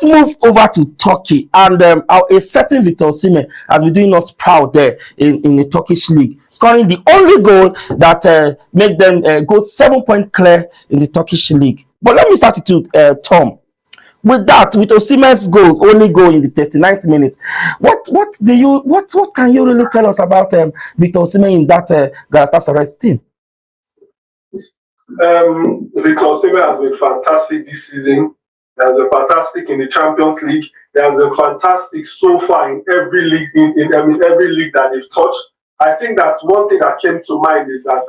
let's move over to Turkey, and a certain Victor Osimhen has been doing us proud there in the Turkish league, scoring the only goal that made them go 7-point clear in the Turkish league. But let me start with you, Tom. With that, with Osimhen's goal, only goal in the 39th minute, what can you really tell us about Victor Osimhen in that Galatasaray team? Victor Osimhen has been fantastic this season. He has been fantastic in the Champions League. He has been fantastic so far in every league, in every league that they've touched. I think that's one thing that came to mind is that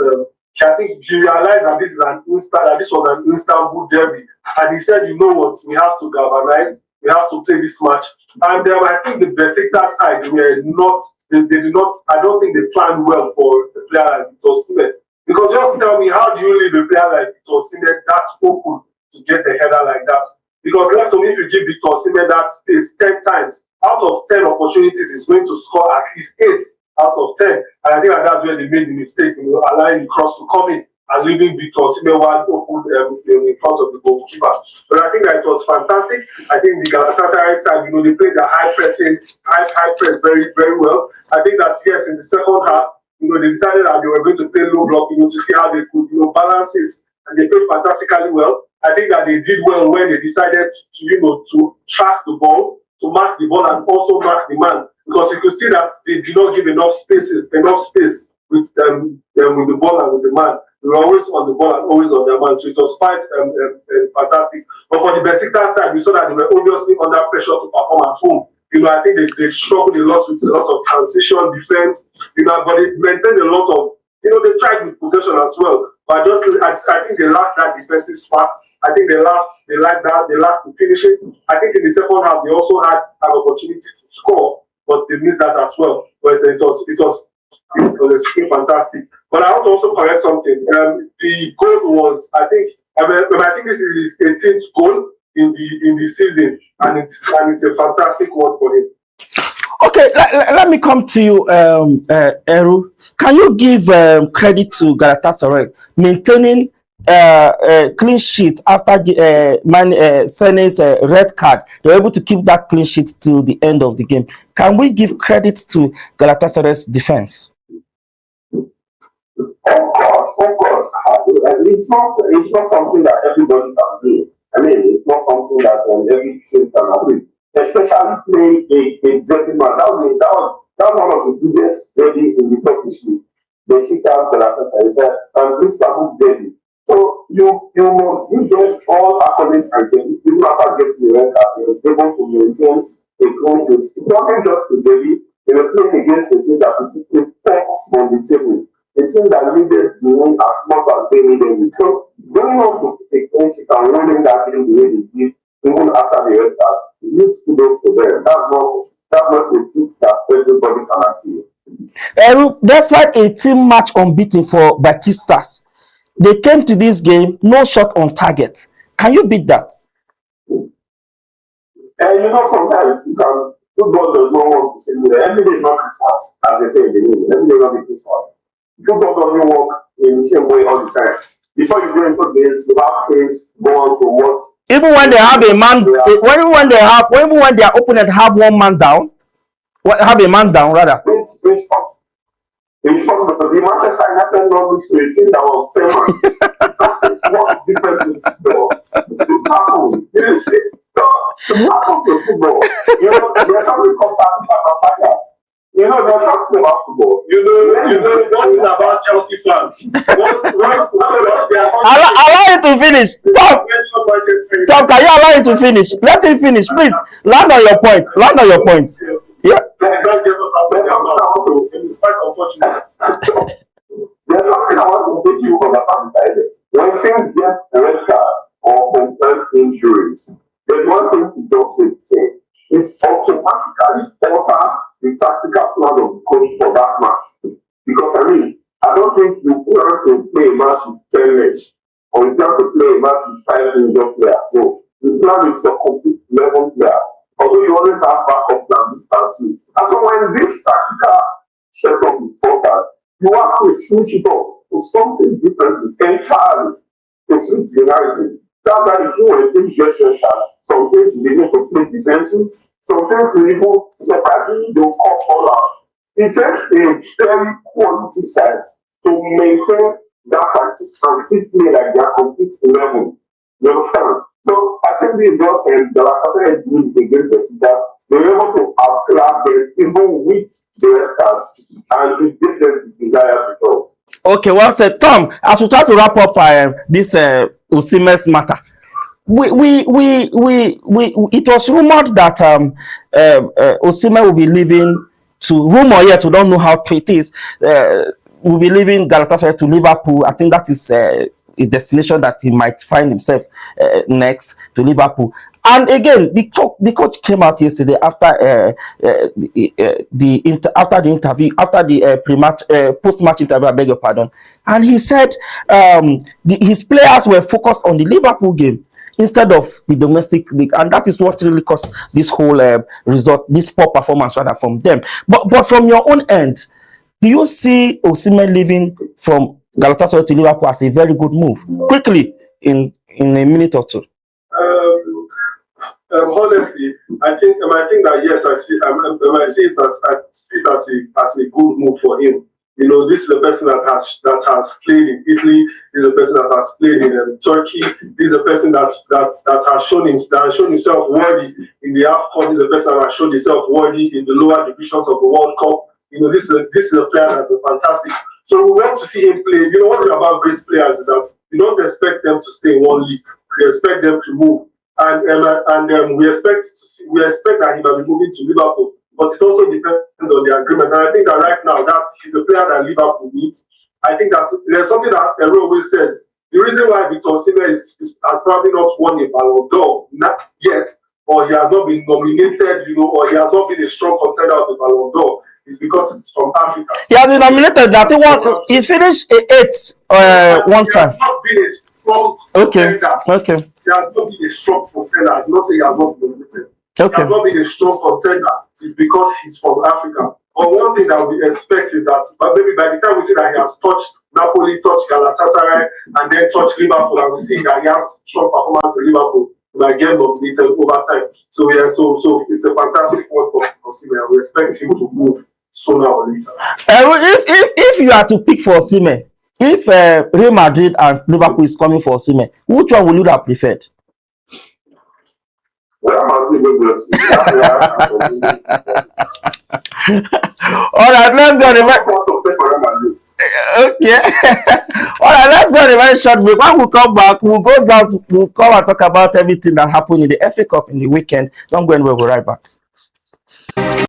I think he realized that this was an Istanbul derby, and he said, you know what, we have to galvanize, we have to play this match. And I think the Besiktas side were not, they did not. I don't think they planned well for a player like Victor Osimhen. Because just tell me, how do you leave a player like Victor Osimhen that open to get a header like that? Because left to me, if you give Victor Osimhen that space 10 times, out of 10 opportunities, he's going to score at least 8 out of 10. And I think that's where they made the mistake, allowing the cross to come in and leaving Victor Osimhen wide open in front of the goalkeeper. But I think that it was fantastic. I think the Galatasaray side, they played the high press very, very well. I think that, yes, in the second half, they decided that they were going to play low block, to see how they could, balance it. And they played fantastically well. I think that they did well when they decided to track the ball, to mark the ball, and also mark the man. Because you could see that they did not give enough space with the ball and with the man. They were always on the ball and always on their man. So it was quite fantastic. But for the Besiktas side, we saw that they were obviously under pressure to perform at home. I think they struggled a lot with a lot of transition defense, but they maintained a lot of, they tried with possession as well. But I think they lacked that defensive spark. I think they lacked the finishing. I think in the second half, they also had an opportunity to score, but they missed that as well. But it was fantastic. But I want to also correct something. The goal was, I think this is his 18th goal in the season, and it's a fantastic one for him. Okay, let me come to you, Eru. Can you give credit to Galatasaray maintaining clean sheet after Sene's red card? They were able to keep that clean sheet till the end of the game. Can we give credit to Galatasaray's defense? Of course. It's not something that everybody can do. It's not something that every team can agree. Especially playing a dirty man. That was one of the biggest derby in the Turkish league. Besiktas, Galatasaray, and Istanbul derby. So you get all accolades and things. Even after getting the red card, they were able to maintain a clean sheet. It's not just the derby. They were playing against a team that was on the table. A team that needed the win as much as they needed it. So going on to a clean sheet and winning that game the way they did, even after the red card, it needs kudos to them. That's not a fix that everybody can achieve. Despite a team match unbeaten for Besiktas, they came to this game no shot on target. Can you beat that? Sometimes football does not want to say every day is not Christmas, as they say in the news. Every day is not Christmas. Football doesn't work in the same way all the time. Before you go into games, you have teams go on to work. Even when they have a man, even when their opponent have one man down, have a man down rather. It's possible. The Manchester United lost to a team that was 10 man. That is what different in football. It happens. You see, it happens to football. There's something called tactical. There's something about football. One thing about Chelsea fans. Allow him to finish. Tom, can you allow him to finish? Let him finish, please. Land on your point. Yeah. There's something I want to make you understand. When teams get a red card or confirmed injuries, there's one thing to just say. It's automatically alter the tactical plan of the coach for that match. Because I don't think you plan to play a match with 10 men, or you plan to play a match with 5 individual players. So you plan with your complete 11 players. Although you always have backup plans and so when this tactical setup is altered, you have to switch it up to something different entirely to suit the narrative. That's why you see when a team gets red card, some teams they need to play defensive, some teams will even surprisingly they'll call all out. It takes a very quality side to maintain that tactics and still play like they are complete level. You understand? So I think the just the Galatasaray did against Besiktas, they were able to outclass them even with the red card, and it gave them the desired result. Okay, well said, Tom. As we try to wrap up this Osimhen's matter, it was rumored that Osimhen will be leaving to rumor yet. We don't know how true it is. Will be leaving Galatasaray to Liverpool. I think that is a destination that he might find himself next to Liverpool. And again, the coach came out yesterday after the interview, after the pre-match, post-match interview. I beg your pardon, and he said his players were focused on the Liverpool game instead of the domestic league, and that is what really caused this whole result, this poor performance rather from them. But from your own end, do you see Osimhen leaving from Galatasaray to Liverpool as a very good move? Quickly, in a minute or two. Honestly, I think that yes, I see it as a good move for him. You know, this is a person that has played in Italy. This is a person that has played in Turkey. This is a person that has shown himself worthy in the AFCON. This is a person that has shown himself worthy in the lower divisions of the World Cup. You know, this is a player that is fantastic. So we want to see him play. You know, one thing about great players is that you don't expect them to stay in one league. You expect them to move. And we expect that he might be moving to Liverpool, but it also depends on the agreement. And I think that right now that he's a player that Liverpool needs. I think that there's something that Ero always says. The reason why Victor Osimhen has probably not won a Ballon d'Or, not yet, or he has not been nominated, you know, or he has not been a strong contender of the Ballon d'Or, is because it's from Africa. He has been nominated. He finished eighth one time. He has not been a strong contender. He has not been a strong contender. I do not say he has not been nominated. He has not been a strong contender. It's because he's from Africa. But one thing that we expect is that, but maybe by the time we see that he has touched Napoli, touched Galatasaray, and then touched Liverpool, and we see that he has strong performance in Liverpool, we might get nominated over time. So yeah, so it's a fantastic one for Osimhen. We expect him to move sooner or later. If you are to pick for Osimhen, if Real Madrid and Liverpool is coming for Osimhen, which one would you have preferred? Well, all right, let's go. Okay. All right, let's go on a very short break. When we come back, we'll come and talk about everything that happened in the FA Cup in the weekend. Don't go anywhere. We'll be right back.